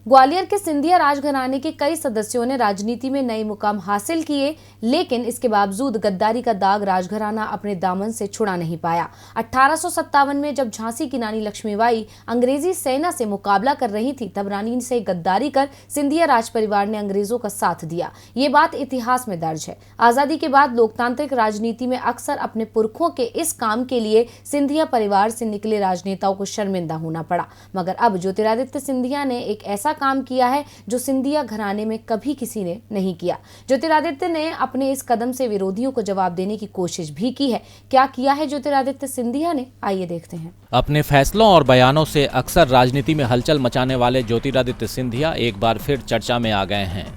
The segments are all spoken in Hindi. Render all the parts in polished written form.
ग्वालियर के सिंधिया राजघराने के कई सदस्यों ने राजनीति में नए मुकाम हासिल किए, लेकिन इसके बावजूद गद्दारी का दाग राजघराना अपने दामन से छुड़ा नहीं पाया। 1857 में जब झांसी की रानी लक्ष्मीबाई अंग्रेजी सेना से मुकाबला कर रही थी, तब रानी से गद्दारी कर सिंधिया राज परिवार ने अंग्रेजों का साथ दिया। ये बात इतिहास में दर्ज है। आजादी के बाद लोकतांत्रिक राजनीति में अक्सर अपने पुरखों के इस काम के लिए सिंधिया परिवार से निकले राजनेताओं को शर्मिंदा होना पड़ा, मगर अब ज्योतिरादित्य सिंधिया ने एक ऐसा काम किया है जो सिंधिया घराने में कभी किसी ने नहीं किया। ज्योतिरादित्य ने अपने इस कदम से विरोधियों को जवाब देने की कोशिश भी की है। क्या किया है ज्योतिरादित्य सिंधिया ने, आइए देखते हैं। अपने फैसलों और बयानों से अक्सर राजनीति में हलचल मचाने वाले ज्योतिरादित्य सिंधिया एक बार फिर चर्चा में आ गए हैं।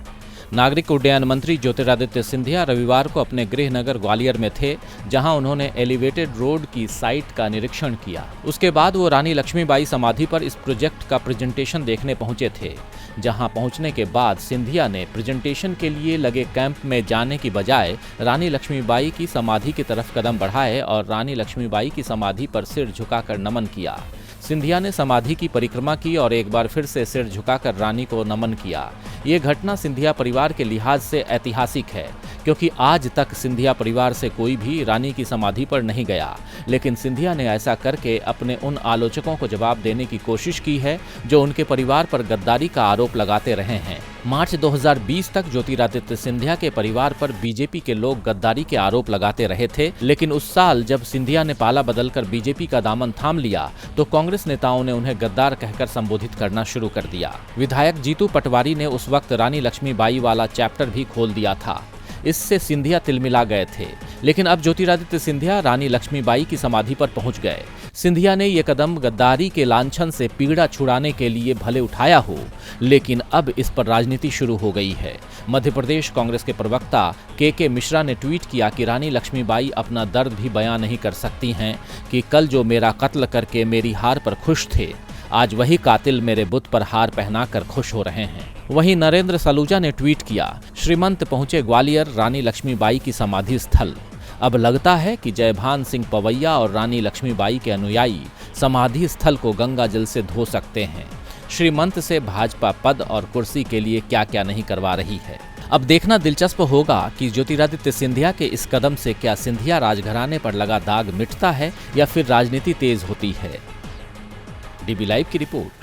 नागरिक उड्डयन मंत्री ज्योतिरादित्य सिंधिया रविवार को अपने गृह नगर ग्वालियर में थे, जहां उन्होंने एलिवेटेड रोड की साइट का निरीक्षण किया। उसके बाद वो रानी लक्ष्मीबाई समाधि पर इस प्रोजेक्ट का प्रेजेंटेशन देखने पहुंचे थे, जहां पहुंचने के बाद सिंधिया ने प्रेजेंटेशन के लिए लगे कैंप में जाने की बजाय रानी लक्ष्मीबाई की समाधि की तरफ कदम बढ़ाए और रानी लक्ष्मीबाई की समाधि पर सिर झुकाकर नमन किया। सिंधिया ने समाधि की परिक्रमा की और एक बार फिर से सिर झुकाकर रानी को नमन किया। ये घटना सिंधिया परिवार के लिहाज से ऐतिहासिक है, क्योंकि आज तक सिंधिया परिवार से कोई भी रानी की समाधि पर नहीं गया, लेकिन सिंधिया ने ऐसा करके अपने उन आलोचकों को जवाब देने की कोशिश की है जो उनके परिवार पर गद्दारी का आरोप लगाते रहे हैं। मार्च 2020 तक ज्योतिरादित्य सिंधिया के परिवार पर बीजेपी के लोग गद्दारी के आरोप लगाते रहे थे, लेकिन उस साल जब सिंधिया ने पाला बदलकर बीजेपी का दामन थाम लिया तो कांग्रेस नेताओं ने उन्हें गद्दार कहकर संबोधित करना शुरू कर दिया। विधायक जीतू पटवारी ने उस वक्त रानी लक्ष्मीबाई वाला चैप्टर भी खोल दिया था। इससे सिंधिया तिलमिला गए थे, लेकिन अब ज्योतिरादित्य सिंधिया रानी लक्ष्मीबाई की समाधि पर पहुंच गए। सिंधिया ने यह कदम गद्दारी के लांछन से पीड़ा छुड़ाने के लिए भले उठाया हो, लेकिन अब इस पर राजनीति शुरू हो गई है। मध्य प्रदेश कांग्रेस के प्रवक्ता के मिश्रा ने ट्वीट किया कि रानी लक्ष्मीबाई अपना दर्द भी बयां नहीं कर सकती हैं कि कल जो मेरा कत्ल करके मेरी हार पर खुश थे, आज वही कातिल मेरे बुत पर हार पहनाकर खुश हो रहे हैं। वहीं नरेंद्र सलूजा ने ट्वीट किया, श्रीमंत पहुंचे ग्वालियर रानी लक्ष्मीबाई की समाधि स्थल। अब लगता है कि जयभान सिंह पवैया और रानी लक्ष्मीबाई के अनुयायी समाधि स्थल को गंगा जल से धो सकते हैं। श्रीमंत से भाजपा पद और कुर्सी के लिए क्या क्या नहीं करवा रही है। अब देखना दिलचस्प होगा कि ज्योतिरादित्य सिंधिया के इस कदम से क्या सिंधिया राजघराने पर लगा दाग मिटता है या फिर राजनीति तेज होती है। डीबी लाइव की रिपोर्ट।